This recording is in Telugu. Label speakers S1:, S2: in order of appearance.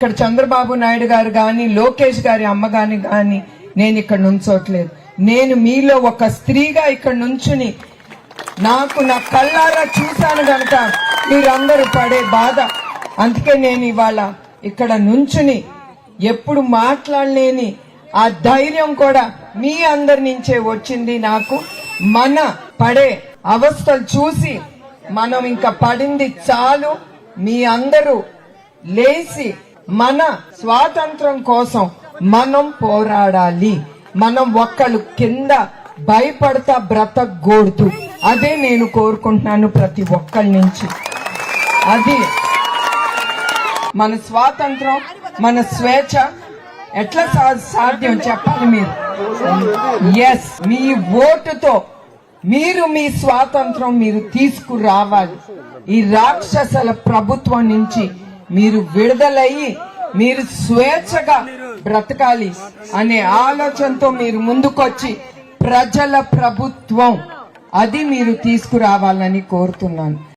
S1: ఇక్కడ చంద్రబాబు నాయుడు గారు గాని లోకేష్ గారి అమ్మ గాని నేను ఇక్కడ నుంచోట్లేదు. నేను మీలో ఒక స్త్రీగా ఇక్కడ నుంచుని నాకు నా కళ్ళారా చూశాను గనక మీరందరూ పడే బాధ, అందుకే నేను ఇవాళ ఇక్కడ నుంచుని ఎప్పుడు మాట్లాడలేని ఆ ధైర్యం కూడా మీ అందరి నుంచే వచ్చింది నాకు. మన పడే అవస్థలు చూసి మనం ఇంకా పడింది చాలు, మీ అందరూ లేచి మన స్వాతంత్రం కోసం మనం పోరాడాలి. మనం ఒక్కళ్ళు కింద భయపడతా బ్రతకూడదు. అదే నేను కోరుకుంటున్నాను ప్రతి ఒక్కరి నుంచి. అది మన స్వాతంత్రం, మన స్వేచ్ఛ ఎట్లా సాధ్యం చెప్పాలి మీరు? ఎస్, మీ ఓటుతో మీరు మీ స్వాతంత్రం మీరు తీసుకురావాలి. ఈ రాక్షసుల ప్రభుత్వం నుంచి మీరు విడుదలయ్యి మీరు స్వేచ్ఛగా బ్రతకాలి అనే ఆలోచనతో మీరు ముందుకొచ్చి ప్రజల ప్రభుత్వం అది మీరు తీసుకురావాలని కోరుతున్నాను.